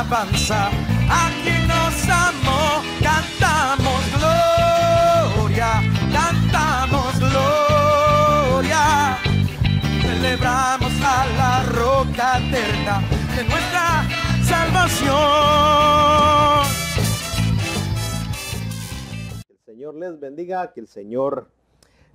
alabanza a quien nos amó. Cantamos gloria, cantamos gloria. Celebramos a la roca eterna de nuestra salvación. Que el Señor les bendiga, que el Señor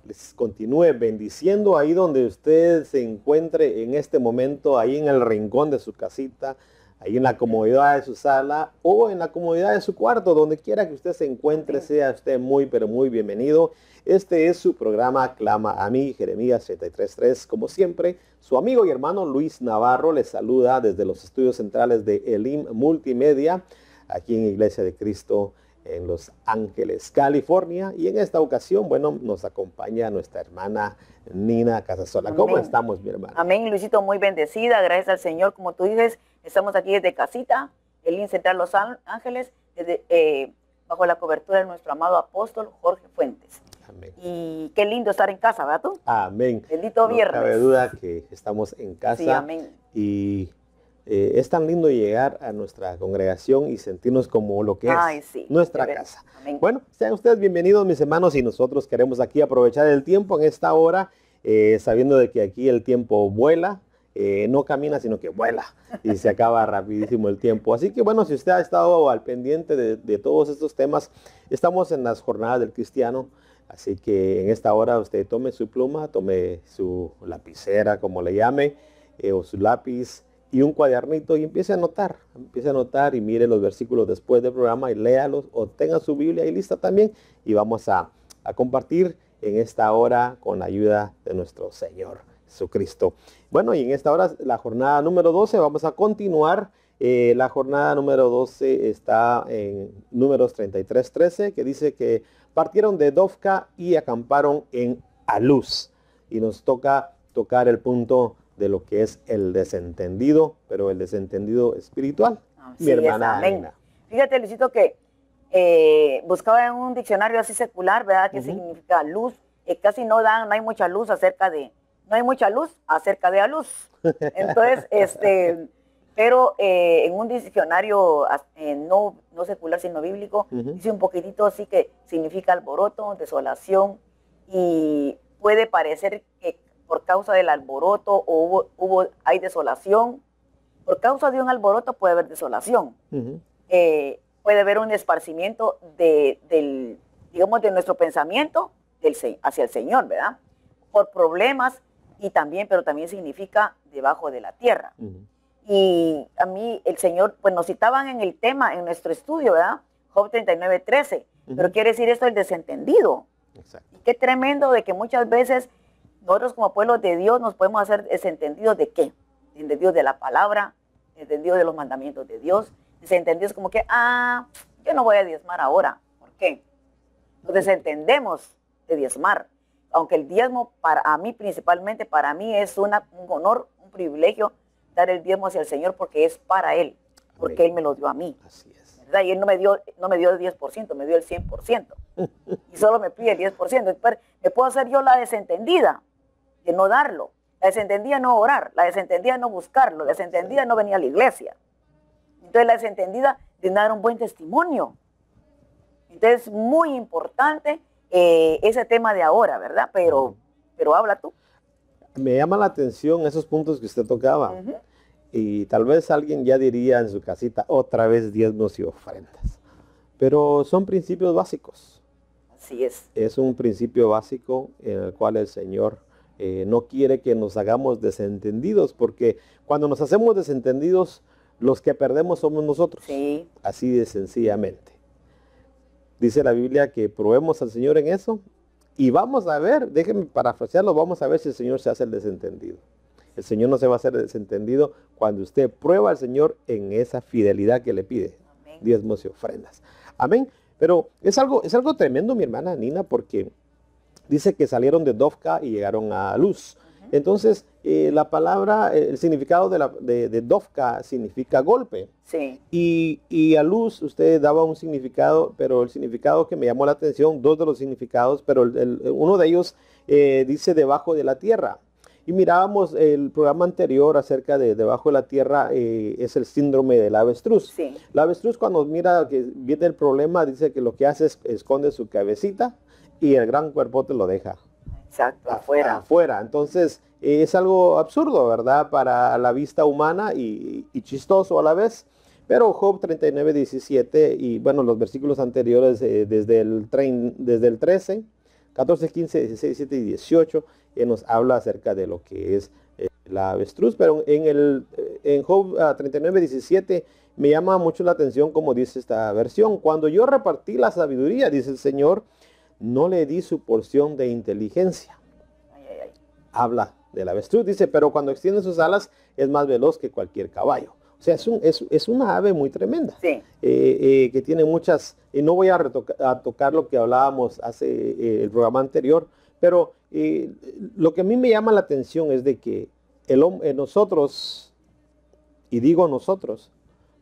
les continúe bendiciendo ahí donde usted se encuentre en este momento, ahí en el rincón de su casita, ahí en la comodidad de su sala o en la comodidad de su cuarto, donde quiera que usted se encuentre, sea usted muy, pero muy bienvenido. Este es su programa Clama a mí, Jeremías 33:3. Como siempre, su amigo y hermano Luis Navarro les saluda desde los estudios centrales de Elim Multimedia, aquí en Iglesia de Cristo en Los Ángeles, California. Y en esta ocasión, bueno, nos acompaña nuestra hermana Nina Casasola. Amén. ¿Cómo estamos, mi hermana? Amén, Luisito, muy bendecida, gracias al Señor. Como tú dices, estamos aquí desde casita, el Central Los Ángeles, bajo la cobertura de nuestro amado apóstol Jorge Fuentes. Amén. Y qué lindo estar en casa, ¿verdad tú? Amén. Bendito viernes. No cabe duda que estamos en casa. Sí, amén. Y es tan lindo llegar a nuestra congregación y sentirnos como lo que es Sí, nuestra casa. Amén. Bueno, sean ustedes bienvenidos, mis hermanos, y nosotros queremos aquí aprovechar el tiempo en esta hora, sabiendo de que aquí el tiempo vuela, no camina, sino que vuela, y se acaba rapidísimo el tiempo. Así que bueno, si usted ha estado al pendiente de todos estos temas, estamos en las jornadas del cristiano, así que en esta hora usted tome su pluma, tome su lapicera, como le llame, o su lápiz, y un cuadernito y empiece a anotar y mire los versículos después del programa y léalos, o tenga su Biblia ahí lista también, y vamos a compartir en esta hora con la ayuda de nuestro Señor Jesucristo. Bueno, y en esta hora la jornada número 12, vamos a continuar. La jornada número 12 está en Números 33:13, que dice que partieron de Dofca y acamparon en Aluz, y nos toca tocar el punto de lo que es el desentendido, pero el desentendido espiritual. Sí, mi hermana amén. Ana. Fíjate, Luisito, que buscaba en un diccionario así secular, ¿verdad? ¿Qué significa luz? Casi no hay mucha luz acerca de a luz. Entonces, pero en un diccionario no secular, sino bíblico, dice un poquitito así que significa alboroto, desolación, y puede parecer que por causa del alboroto hay desolación. Por causa de un alboroto puede haber desolación. Puede haber un esparcimiento de nuestro pensamiento hacia el Señor, ¿verdad? Por problemas, pero también significa debajo de la tierra. Y a mí el Señor, pues nos citaban en el tema, en nuestro estudio, ¿verdad? Job 39:13. Pero quiere decir esto el desentendido. Exacto. Y qué tremendo de que muchas veces nosotros como pueblo de Dios nos podemos hacer desentendidos de qué. Desentendidos de la palabra, desentendidos de los mandamientos de Dios, desentendidos como que, yo no voy a diezmar ahora. ¿Por qué? Nos desentendemos de diezmar. Aunque el diezmo principalmente para mí es un honor, un privilegio dar el diezmo hacia el Señor porque es para Él, porque Amén. Él me lo dio a mí. Así es. ¿Verdad? Y Él no me dio el 10%, me dio el 100%. Y solo me pide el 10%. Me puedo hacer yo la desentendida de no darlo. La desentendida no orar, la desentendida no buscarlo, la desentendida no venir a la iglesia. Entonces la desentendida de dar un buen testimonio. Entonces muy importante ese tema de ahora, ¿verdad? Pero habla tú. Me llama la atención esos puntos que usted tocaba. Y tal vez alguien ya diría en su casita, otra vez diezmos y ofrendas. Pero son principios básicos. Así es. Es un principio básico en el cual el Señor no quiere que nos hagamos desentendidos, porque cuando nos hacemos desentendidos, los que perdemos somos nosotros. Sí. Así de sencillamente. Dice la Biblia que probemos al Señor en eso y vamos a ver, déjenme parafrasearlo, vamos a ver si el Señor se hace el desentendido. El Señor no se va a hacer desentendido cuando usted prueba al Señor en esa fidelidad que le pide. Amén. Diezmos y ofrendas. Amén. Pero es algo tremendo, mi hermana Nina, porque dice que salieron de Dofca y llegaron a Luz. Entonces, la palabra, el significado de Dofca significa golpe. Sí. Y a Luz usted daba un significado, pero el significado que me llamó la atención, dos de los significados, pero uno de ellos dice debajo de la tierra. Y mirábamos el programa anterior acerca de debajo de la tierra, es el síndrome del avestruz. Sí. El avestruz cuando mira que viene el problema, dice que lo que hace es esconde su cabecita y el gran cuerpote lo deja Exacto, afuera. afuera. Entonces es algo absurdo, ¿verdad? Para la vista humana y chistoso a la vez. Pero Job 39:17 y bueno, los versículos anteriores desde el 13, 14, 15, 16, 17 y 18 nos habla acerca de lo que es la avestruz. Pero en Job 39:17 me llama mucho la atención como dice esta versión. Cuando yo repartí la sabiduría, dice el Señor, no le di su porción de inteligencia. Ay, ay, ay. Habla del avestruz, dice, pero cuando extiende sus alas es más veloz que cualquier caballo. O sea, es una ave muy tremenda, Sí. Que tiene muchas, y no voy a tocar lo que hablábamos hace el programa anterior, pero lo que a mí me llama la atención es de que nosotros, y digo nosotros,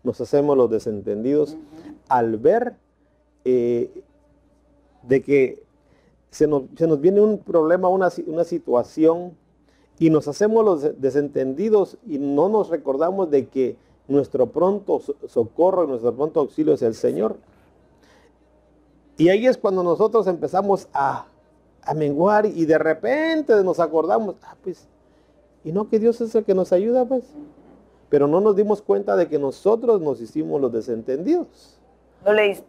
nos hacemos los desentendidos al ver de que se nos viene un problema, una situación, y nos hacemos los desentendidos y no nos recordamos de que nuestro pronto socorro y nuestro pronto auxilio es el Señor. Y ahí es cuando nosotros empezamos a menguar y de repente nos acordamos, pues, y no que Dios es el que nos ayuda, pues. Pero no nos dimos cuenta de que nosotros nos hicimos los desentendidos.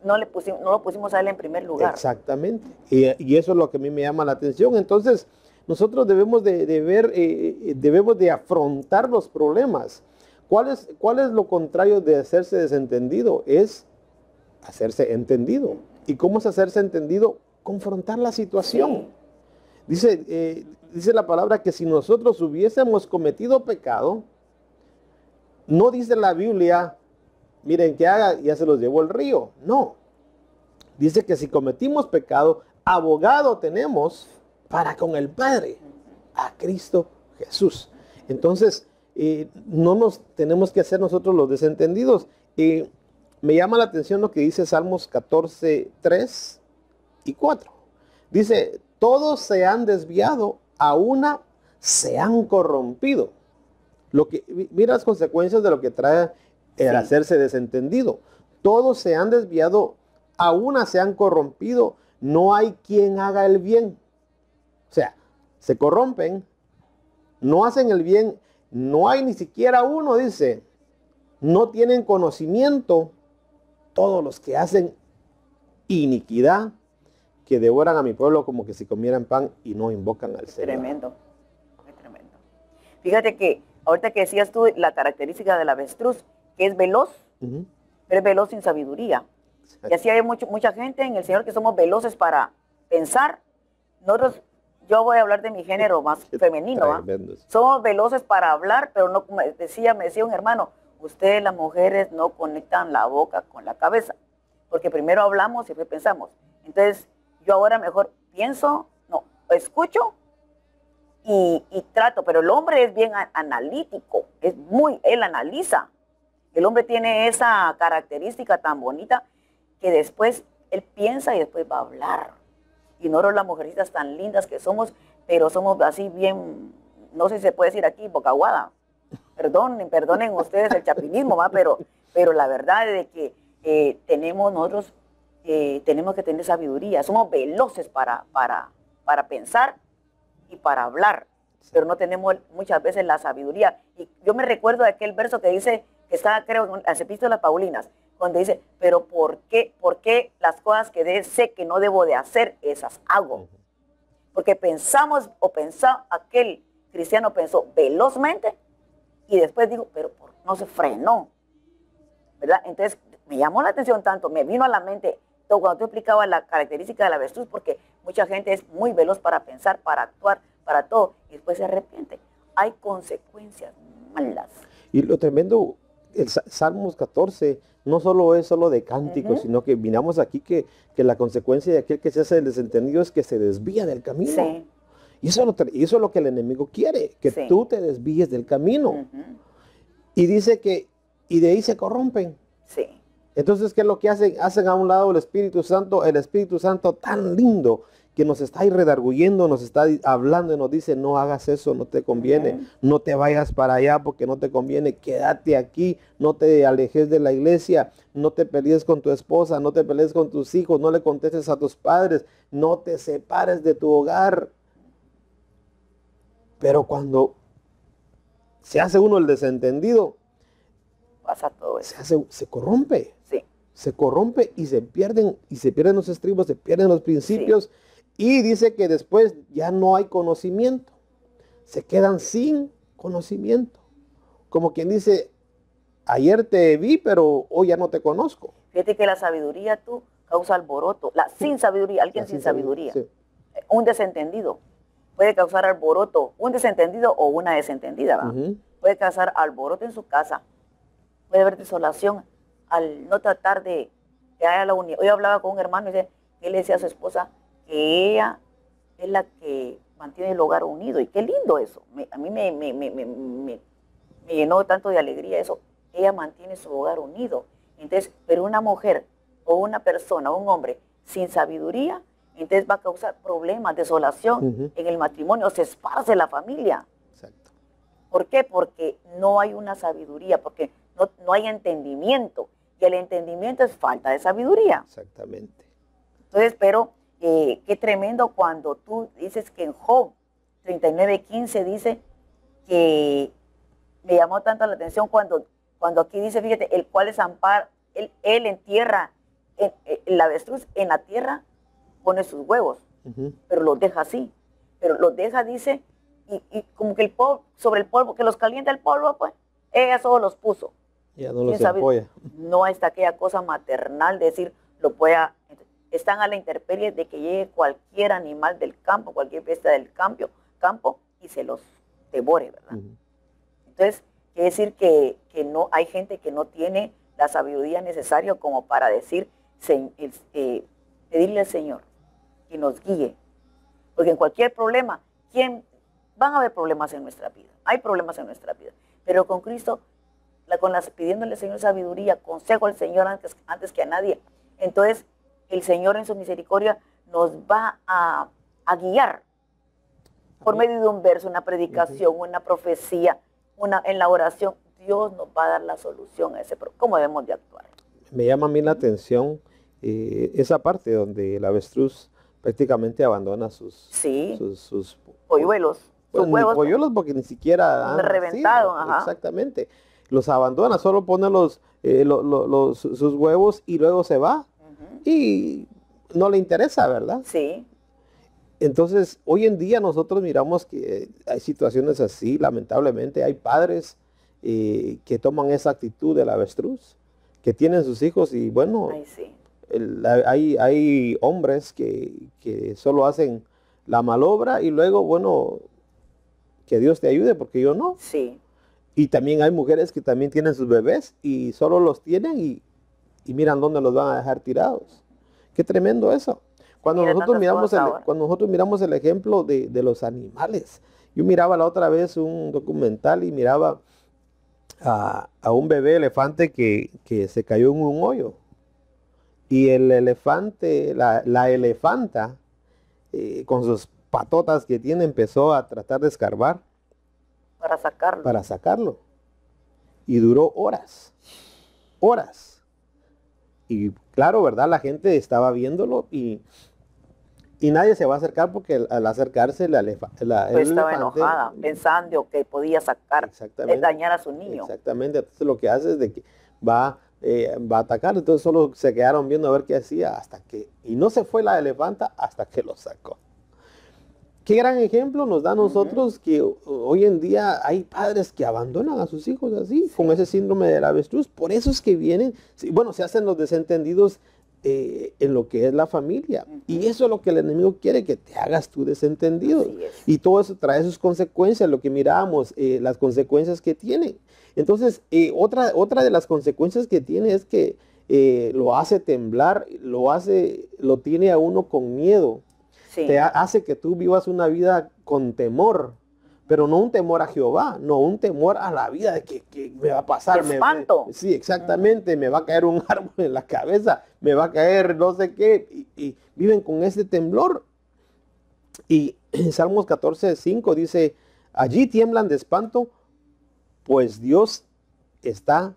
No lo pusimos a él en primer lugar. Exactamente. Y eso es lo que a mí me llama la atención. Entonces, nosotros debemos de ver, debemos de afrontar los problemas. ¿Cuál es lo contrario de hacerse desentendido? Es hacerse entendido. ¿Y cómo es hacerse entendido? Confrontar la situación. Sí. Dice la palabra que si nosotros hubiésemos cometido pecado, no dice la Biblia, miren que haga, ya se los llevó el río. No. Dice que si cometimos pecado, abogado tenemos para con el Padre, a Cristo Jesús. Entonces, no nos tenemos que hacer nosotros los desentendidos. Me llama la atención lo que dice Salmos 14, 3 y 4. Dice, todos se han desviado, a una se han corrompido. Mira las consecuencias de lo que trae el hacerse desentendido. Todos se han desviado, a una se han corrompido, no hay quien haga el bien. O sea, se corrompen, no hacen el bien, no hay ni siquiera uno, dice, no tienen conocimiento todos los que hacen iniquidad, que devoran a mi pueblo como que si comieran pan y no invocan al Señor. Tremendo, muy tremendo. Fíjate que ahorita que decías tú la característica del avestruz, que es veloz, pero es veloz sin sabiduría. Exacto. Y así hay mucha gente en el Señor que somos veloces para pensar. Nosotros, yo voy a hablar de mi género más femenino, somos veloces para hablar, pero no, me decía un hermano, ustedes las mujeres no conectan la boca con la cabeza, porque primero hablamos y después pensamos. Entonces, yo ahora mejor pienso, no, escucho y trato, pero el hombre es bien analítico, él analiza. El hombre tiene esa característica tan bonita que después él piensa y después va a hablar. Y nosotros las mujercitas tan lindas que somos, pero somos así bien, no sé si se puede decir aquí, bocaguada. Perdonen ustedes el chapinismo, ¿va? Pero la verdad es de que nosotros tenemos que tener sabiduría. Somos veloces para pensar y para hablar, pero no tenemos muchas veces la sabiduría. Y yo me recuerdo de aquel verso que dice, que está creo en las epístolas paulinas, donde dice, pero ¿por qué las cosas que sé que no debo de hacer, esas hago? Porque aquel cristiano pensó velozmente y después digo, pero no se frenó, ¿verdad? Entonces me llamó la atención tanto, me vino a la mente cuando tú explicabas la característica de la avestruz, porque mucha gente es muy veloz para pensar, para actuar, para todo, y después se arrepiente. Hay consecuencias malas. Y lo tremendo, el Salmos 14 no solo es solo de cánticos, sino que miramos aquí que la consecuencia de aquel que se hace el desentendido es que se desvía del camino. Sí. Y eso es lo que el enemigo quiere, que tú te desvíes del camino. Y dice y de ahí se corrompen. Entonces, ¿qué es lo que hacen? Hacen a un lado el Espíritu Santo tan lindo, que nos está ahí redarguyendo, nos está hablando y nos dice, no hagas eso, no te conviene, no te vayas para allá porque no te conviene, quédate aquí, no te alejes de la iglesia, no te pelees con tu esposa, no te pelees con tus hijos, no le contestes a tus padres, no te separes de tu hogar. Pero cuando se hace uno el desentendido, pasa todo eso. se corrompe. Sí. Se corrompe y se pierden los estribos, se pierden los principios. Sí. Y dice que después ya no hay conocimiento. Se quedan sin conocimiento. Como quien dice, ayer te vi, pero hoy ya no te conozco. Fíjate que la sabiduría tú causa alboroto. La sin sabiduría, alguien sin sabiduría. Sí. Un desentendido puede causar alboroto. Un desentendido o una desentendida, ¿verdad? Puede causar alboroto en su casa. Puede haber desolación al no tratar de que haya la unión. Hoy hablaba con un hermano y él le decía a su esposa que ella es la que mantiene el hogar unido. Y qué lindo eso. A mí me llenó tanto de alegría eso. Ella mantiene su hogar unido. Entonces, pero una mujer o una persona, un hombre sin sabiduría, entonces va a causar problemas, desolación en el matrimonio, se esparce la familia. Exacto. ¿Por qué? Porque no hay una sabiduría, porque no hay entendimiento. Y el entendimiento es falta de sabiduría. Exactamente. Entonces, pero qué tremendo cuando tú dices que en Job 39:15 dice que me llamó tanto la atención cuando aquí dice, fíjate, el cual es amparo, él entierra el avestruz en la tierra, pone sus huevos, pero los deja así. Pero los deja, dice, y como que el polvo, sobre el polvo, que los calienta el polvo, pues, ella solo los puso. Ya no los apoya. No está aquella cosa maternal de decir, lo pueda, están a la intemperie de que llegue cualquier animal del campo, cualquier bestia del campo y se los devore, ¿verdad? Entonces, quiere decir que no hay gente que no tiene la sabiduría necesaria como para decir, pedirle al Señor que nos guíe. Porque en cualquier problema, van a haber problemas en nuestra vida. Hay problemas en nuestra vida. Pero con Cristo, pidiéndole al Señor sabiduría, consejo al Señor antes que a nadie. Entonces, el Señor en su misericordia nos va a guiar por medio de un verso, una predicación, una profecía, en la oración. Dios nos va a dar la solución a ese problema. ¿Cómo debemos de actuar? Me llama a mí la atención esa parte donde el avestruz prácticamente abandona sus polluelos. Pues sus huevos, polluelos porque ni siquiera han reventado. Sí, exactamente. Los abandona, solo pone sus huevos y luego se va. Y no le interesa, ¿verdad? Sí. Entonces, hoy en día nosotros miramos que hay situaciones así, lamentablemente. Hay padres que toman esa actitud del avestruz, que tienen sus hijos y bueno, sí. Hay hombres que solo hacen la malobra y luego, bueno, que Dios te ayude porque yo no. Sí. Y también hay mujeres que también tienen sus bebés y solo los tienen y miran dónde los van a dejar tirados. Qué tremendo eso. Cuando nosotros miramos el ejemplo de los animales. Yo miraba la otra vez un documental y miraba a un bebé elefante que se cayó en un hoyo. Y el elefante, la elefanta, con sus patotas que tiene, empezó a tratar de escarbar. Para sacarlo. Y duró horas. Y claro, ¿verdad? La gente estaba viéndolo y nadie se va a acercar porque al acercarse el elefante estaba enojada, pensando que podía dañar a su niño. Exactamente. Entonces lo que hace es de que va a atacar. Entonces solo se quedaron viendo a ver qué hacía y no se fue la elefanta hasta que lo sacó. Qué gran ejemplo nos da a nosotros que hoy en día hay padres que abandonan a sus hijos así, con ese síndrome del avestruz. Por eso es que vienen, se hacen los desentendidos en lo que es la familia. Y eso es lo que el enemigo quiere, que te hagas tú desentendido. Y todo eso trae sus consecuencias, lo que miramos, las consecuencias que tienen. Entonces, otra de las consecuencias que tiene es que lo hace temblar, lo tiene a uno con miedo. Sí. Te hace que tú vivas una vida con temor, pero no un temor a Jehová, no un temor a la vida de que me va a pasar. Espanto. Sí, exactamente, me va a caer un árbol en la cabeza, me va a caer no sé qué, y viven con ese temblor. Y en Salmos 14:5 dice, allí tiemblan de espanto, pues Dios está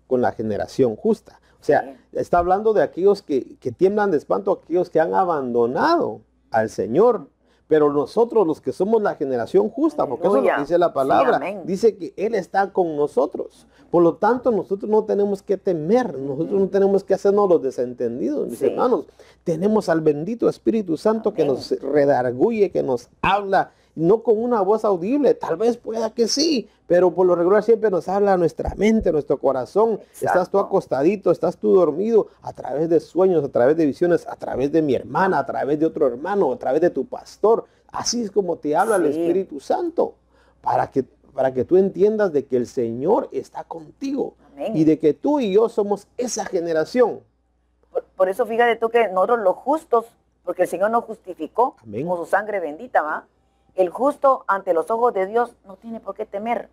con la generación justa. O sea, está hablando de aquellos que tiemblan de espanto, aquellos que han abandonado al Señor. Pero nosotros, los que somos la generación justa, porque eso es lo que dice la palabra, Sí, dice que Él está con nosotros. Por lo tanto, nosotros no tenemos que temer, nosotros no tenemos que hacernos los desentendidos, mis hermanos. Tenemos al bendito Espíritu Santo que nos redarguye, que nos habla, no con una voz audible, tal vez pueda que sí, pero por lo regular siempre nos habla nuestra mente, nuestro corazón. Exacto. Estás tú acostadito, estás tú dormido, a través de sueños, a través de visiones, a través de mi hermana, a través de otro hermano, a través de tu pastor. Así es como te habla el Espíritu Santo, para que tú entiendas de que el Señor está contigo. Amén. Y de que tú y yo somos esa generación. Por eso fíjate tú que nosotros los justos, porque el Señor nos justificó con su sangre bendita, ¿va? El justo ante los ojos de Dios no tiene por qué temer.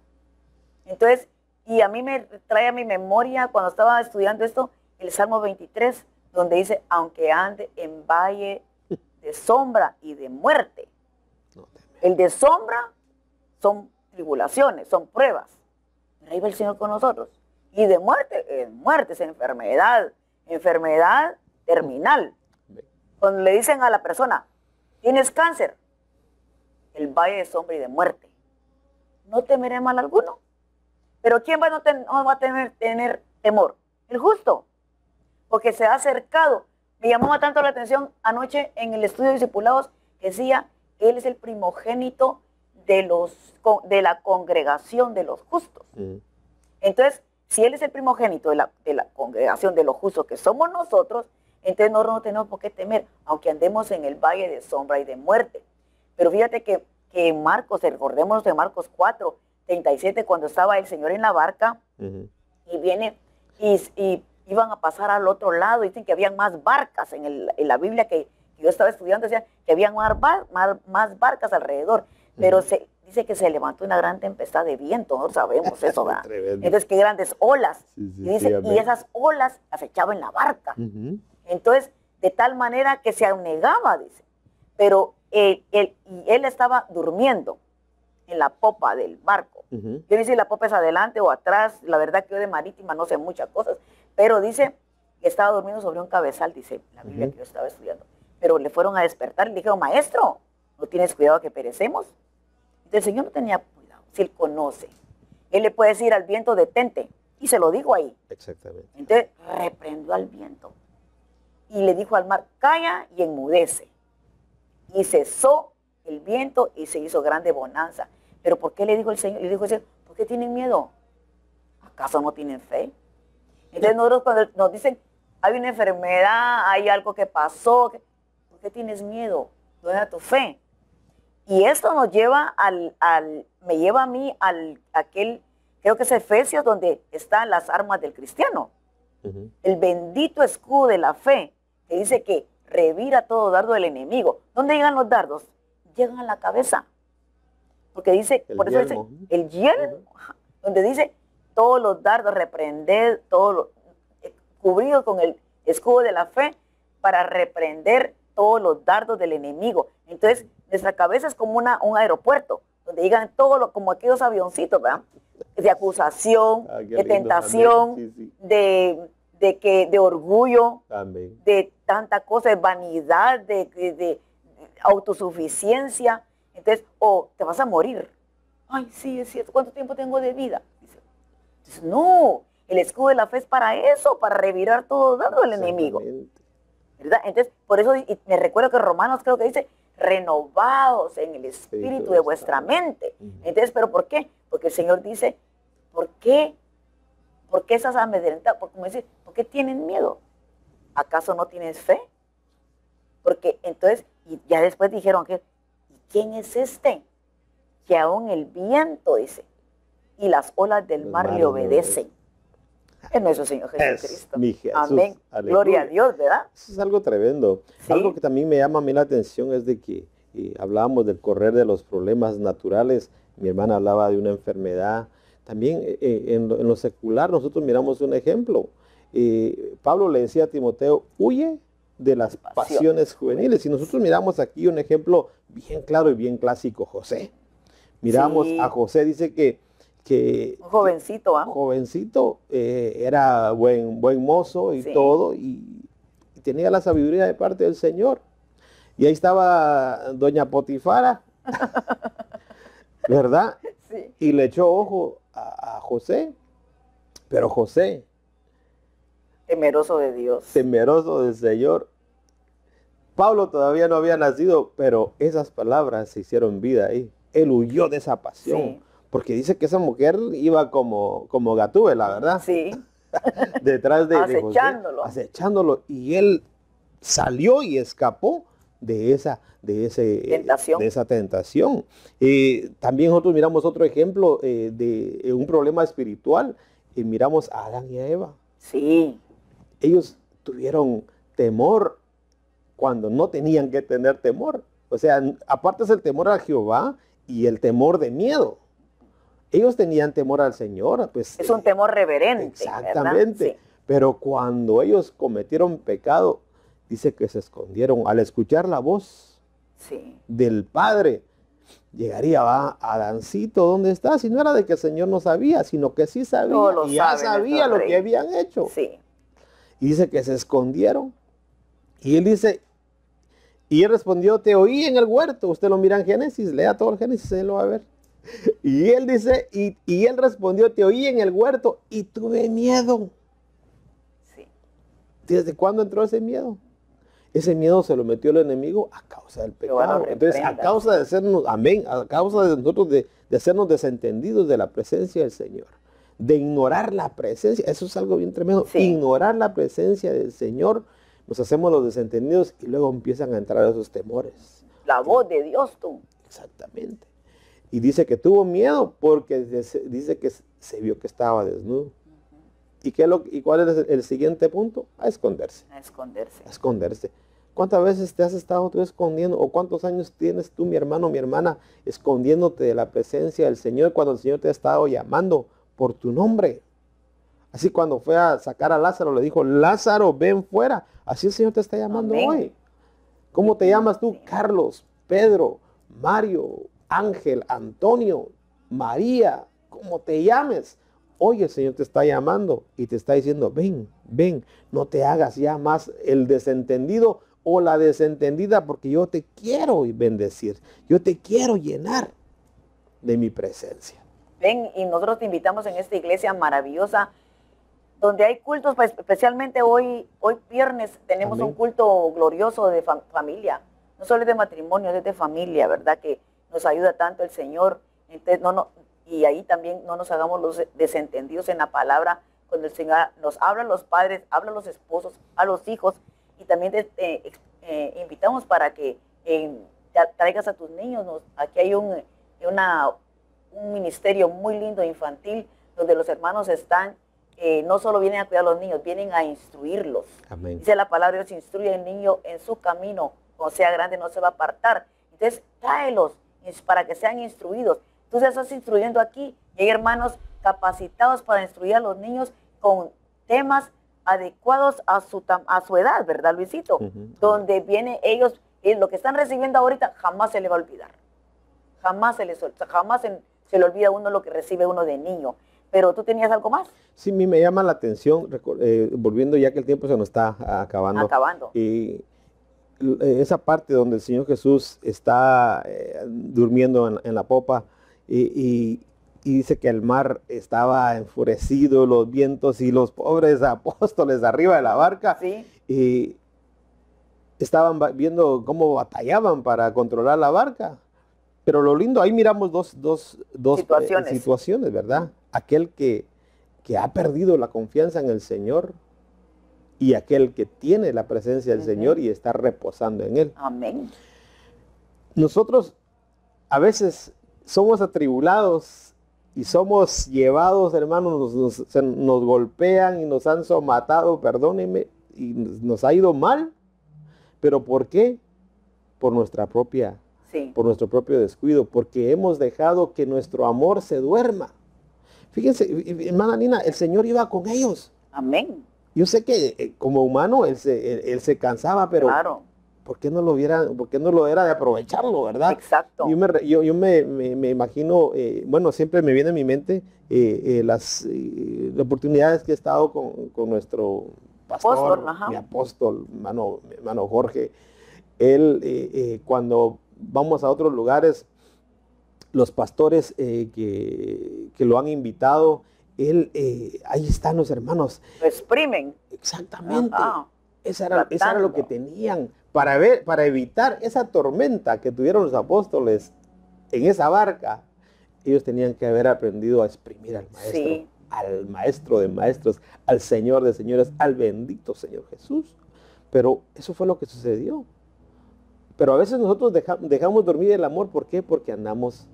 Entonces, y a mí me trae a mi memoria cuando estaba estudiando esto, el Salmo 23, donde dice, aunque ande en valle de sombra y de muerte. El de sombra son tribulaciones, son pruebas. Pero ahí va el Señor con nosotros. Y de muerte, muerte es enfermedad terminal. Cuando le dicen a la persona, tienes cáncer, el valle de sombra y de muerte, no temeré mal alguno. Pero ¿quién no va a tener temor? El justo, porque se ha acercado. Me llamó tanto la atención anoche en el estudio de discipulados que decía, él es el primogénito de la congregación de los justos. Entonces, si él es el primogénito de la congregación de los justos que somos nosotros, entonces nosotros no tenemos por qué temer, aunque andemos en el valle de sombra y de muerte. Pero fíjate que en Marcos, recordémonos de Marcos 4:37, cuando estaba el Señor en la barca, y viene y iban a pasar al otro lado. Dicen que habían más barcas en la Biblia que yo estaba estudiando, decía que habían más barcas alrededor. Pero dice que se levantó una gran tempestad de viento, no sabemos eso, ¿verdad? Entonces, qué grandes olas. Y esas olas las echaba en la barca. Entonces, de tal manera que se anegaba, dice. Pero él estaba durmiendo en la popa del barco. Yo no sé si la popa es adelante o atrás, la verdad que yo de marítima no sé muchas cosas, pero dice que estaba durmiendo sobre un cabezal, dice la Biblia que yo estaba estudiando. Pero le fueron a despertar y le dijeron, maestro, ¿no tienes cuidado que perecemos? Entonces el Señor no tenía cuidado, si él conoce. Él le puede decir al viento, detente, y se lo dijo ahí. Exactamente. Entonces reprendió al viento y le dijo al mar, calla y enmudece. Y cesó el viento y se hizo grande bonanza. Pero ¿por qué le dijo el Señor? Le dijo el Señor, ¿por qué tienen miedo? ¿Acaso no tienen fe? Entonces nosotros cuando nos dicen, hay una enfermedad, hay algo que pasó, ¿por qué tienes miedo? ¿Dónde está tu fe? Y esto nos lleva me lleva a mí aquel, creo que es Efesios, donde están las armas del cristiano. El bendito escudo de la fe, que dice que revira todo dardo del enemigo. ¿Dónde llegan los dardos? Llegan a la cabeza. Porque dice, por eso dice, el yelmo, donde dice, todos los dardos, reprender, cubridos con el escudo de la fe, para reprender todos los dardos del enemigo. Entonces, nuestra cabeza es como un aeropuerto, donde llegan como aquellos avioncitos, ¿verdad? De acusación, de tentación, de orgullo, amén, de tanta cosa, de vanidad, de autosuficiencia. Entonces, te vas a morir. Ay, sí, es cierto. ¿Cuánto tiempo tengo de vida? Dice, no, el escudo de la fe es para eso, para revirar todo dardo del enemigo. ¿Verdad? Entonces, por eso me recuerdo que Romanos creo que dice, renovados en el espíritu de vuestra mente. Entonces, ¿pero por qué? Porque el Señor dice, ¿por qué? ¿Por qué esas amedrentadas? ¿Por qué tienen miedo? ¿Acaso no tienes fe? Porque entonces, y ya después dijeron que, ¿y quién es este? Que aún el viento, dice, y las olas del mar le obedecen. Es nuestro Señor Jesucristo. Amén. Aleluya. Gloria a Dios, ¿verdad? Eso es algo tremendo. ¿Sí? Algo que también me llama a mí la atención es de que hablábamos del correr de los problemas naturales. Mi hermana hablaba de una enfermedad. También en lo secular nosotros miramos un ejemplo. Pablo le decía a Timoteo, huye de las pasiones juveniles. Y nosotros miramos aquí un ejemplo bien claro y bien clásico, José. Miramos a José, dice que un jovencito, jovencito, era buen mozo y todo, y tenía la sabiduría de parte del Señor. Y ahí estaba doña Potifara, ¿verdad? Sí. Y le echó ojo a José, pero José, temeroso de Dios, temeroso del Señor. Pablo todavía no había nacido, pero esas palabras se hicieron vida ahí. Él huyó de esa pasión, sí, porque dice que esa mujer iba como Gatúbela, ¿verdad? Sí. Detrás de acechándolo. José, acechándolo, y él salió y escapó de esa tentación. También nosotros miramos otro ejemplo de un problema espiritual, y miramos a Adán y a Eva. Sí. Ellos tuvieron temor cuando no tenían que tener temor. O sea, aparte es el temor a Jehová y el temor de miedo. Ellos tenían temor al Señor, pues. Es un temor reverente. Exactamente. Sí. Pero cuando ellos cometieron pecado, dice que se escondieron. Al escuchar la voz, sí, del Padre, llegaría, Adancito, ¿dónde estás? Y no era de que el Señor no sabía, sino que sí sabía. Y ya sabía lo que habían hecho. Sí. Y dice que se escondieron. Y él dice, y él respondió, te oí en el huerto. Usted lo mira en Génesis, lea todo el Génesis, él lo va a ver. Y él dice, y él respondió, te oí en el huerto y tuve miedo. Sí. ¿Desde cuándo entró ese miedo? Ese miedo se lo metió el enemigo a causa del pecado. Entonces, a causa de hacernos, amén, a causa de nosotros de hacernos desentendidos de la presencia del Señor, de ignorar la presencia, eso es algo bien tremendo. Sí. Ignorar la presencia del Señor, nos hacemos los desentendidos y luego empiezan a entrar esos temores. La voz de Dios, tú. Exactamente. Y dice que tuvo miedo porque dice que se vio que estaba desnudo. ¿Y cuál es el siguiente punto? A esconderse. A esconderse. A esconderse. ¿Cuántas veces te has estado tú escondiendo? ¿O cuántos años tienes tú, mi hermano, mi hermana, escondiéndote de la presencia del Señor cuando el Señor te ha estado llamando por tu nombre? Así cuando fue a sacar a Lázaro, le dijo, Lázaro, ven fuera. Así el Señor te está llamando hoy. ¿Cómo te llamas tú? Carlos, Pedro, Mario, Ángel, Antonio, María, como te llames. Hoy el Señor te está llamando y te está diciendo, ven, ven, no te hagas ya más el desentendido o la desentendida, porque yo te quiero bendecir, yo te quiero llenar de mi presencia. Ven, y nosotros te invitamos en esta iglesia maravillosa, donde hay cultos, pues, especialmente hoy viernes, tenemos un culto glorioso de familia, no solo es de matrimonio, es de familia, ¿verdad? Que nos ayuda tanto el Señor. Entonces, y ahí también no nos hagamos los desentendidos en la palabra. Cuando el Señor nos habla a los padres, habla a los esposos, a los hijos, y también invitamos para que traigas a tus niños. Aquí hay un ministerio muy lindo infantil, donde los hermanos están, no solo vienen a cuidar a los niños, vienen a instruirlos. Amén. Dice la palabra, Dios instruye al niño en su camino, cuando sea grande no se va a apartar. Entonces, tráelos para que sean instruidos. Tú te estás instruyendo aquí y hay hermanos capacitados para instruir a los niños con temas adecuados a su edad, ¿verdad, Luisito? Donde vienen ellos, lo que están recibiendo ahorita jamás se le va a olvidar. Jamás se le olvida a uno lo que recibe uno de niño. Pero ¿tú tenías algo más? Sí, a mí me llama la atención, volviendo ya que el tiempo se nos está acabando. Y esa parte donde el Señor Jesús está durmiendo en la popa, y dice que el mar estaba enfurecido, los vientos y los pobres apóstoles arriba de la barca, sí, y estaban viendo cómo batallaban para controlar la barca. Pero lo lindo, ahí miramos dos situaciones, ¿verdad? Aquel que ha perdido la confianza en el Señor y aquel que tiene la presencia del Señor y está reposando en Él. Amén. Nosotros a veces somos atribulados y somos llevados, hermanos, nos golpean y nos han somatado, perdónenme, y nos ha ido mal. ¿Pero por qué? Por nuestro propio descuido, porque hemos dejado que nuestro amor se duerma. Fíjense, hermana Nina, el Señor iba con ellos. Amén. Yo sé que como humano él se cansaba, pero Claro, ¿por qué no lo era de aprovecharlo, verdad? exacto. Yo me imagino, bueno, siempre me viene a mi mente las oportunidades que he estado con nuestro pastor, Apóstol, ajá. mi apóstol, mi hermano Jorge. Él, cuando vamos a otros lugares, los pastores que lo han invitado, ahí están los hermanos. Lo exprimen. Exactamente. Ajá. Eso era lo que Tratando. tenían para evitar esa tormenta que tuvieron los apóstoles en esa barca. Ellos tenían que haber aprendido a exprimir al maestro, Sí. al maestro de maestros, al Señor de señores, al bendito Señor Jesús. Pero eso fue lo que sucedió. Pero a veces nosotros dejamos dormir el amor. ¿Por qué? Porque andamos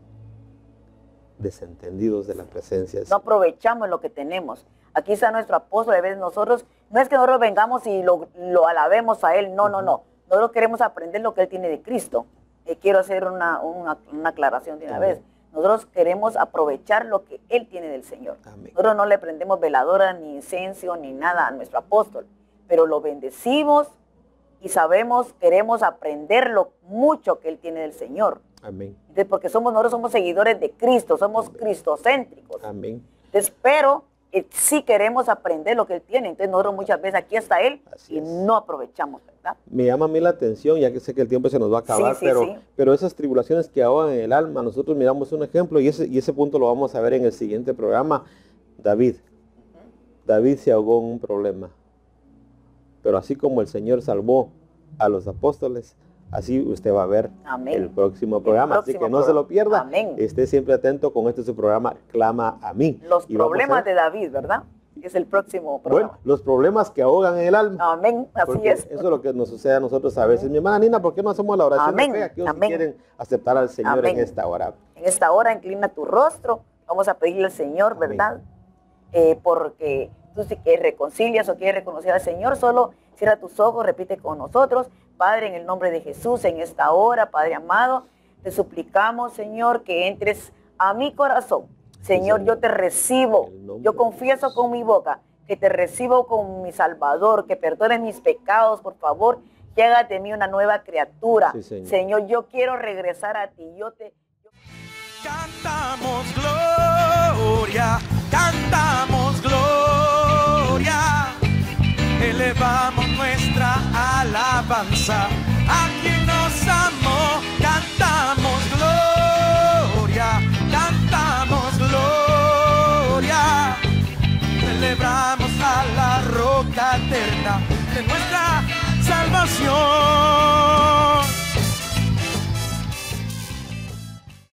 desentendidos de la presencia. No aprovechamos lo que tenemos. Aquí está nuestro apóstol. A veces nosotros, no es que nosotros vengamos y lo alabemos a él. No, no, no. Nosotros queremos aprender lo que él tiene de Cristo. Quiero hacer una aclaración de una vez. Nosotros queremos aprovechar lo que él tiene del Señor. Amén. Nosotros no le prendemos veladora, ni incenso, ni nada a nuestro apóstol. Pero lo bendecimos y sabemos, queremos aprender lo mucho que él tiene del Señor. Amén. Entonces, porque nosotros somos seguidores de Cristo, somos cristocéntricos. Amén. Entonces, pero sí queremos aprender lo que él tiene. Entonces nosotros muchas veces aquí está él Así y es. no aprovechamos, ¿verdad? Me llama a mí la atención, ya que sé que el tiempo se nos va a acabar, Sí, pero, sí. pero esas tribulaciones que ahogan en el alma, nosotros miramos un ejemplo y ese punto lo vamos a ver en el siguiente programa. David se ahogó en un problema, pero así como el Señor salvó a los apóstoles, así usted va a ver Amén. el próximo programa, así que próximo no se lo pierda. Amén. Esté siempre atento con su programa Clama a mí. Los Y vamos a problemas ver, de David, ¿verdad? Es el próximo bueno, programa. los problemas que ahogan en el alma. Amén, así Porque es. eso es lo que nos sucede a nosotros a veces. Mi hermana Nina, ¿por qué no hacemos la oración Amén, de fe? Aquellos que amén. quieren aceptar al Señor Amén. en esta hora. En esta hora inclina tu rostro. Vamos a pedirle al Señor, Amén. ¿verdad? Porque tú si que reconcilias o quieres reconocer al Señor, solo cierra tus ojos, repite con nosotros. Padre, en el nombre de Jesús, en esta hora, Padre amado, te suplicamos, Señor, que entres a mi corazón. Señor, yo te recibo. En el nombre Yo de confieso Jesús. con mi boca que te recibo como mi Salvador, que perdones mis pecados, por favor, que hagas de mí una nueva criatura. Sí, Señor. Señor, yo quiero regresar a ti. Cantamos gloria, cantamos gloria, elevamos nuestra alabanza a quien nos amó. Cantamos gloria, cantamos gloria, celebramos a la roca eterna de nuestra salvación.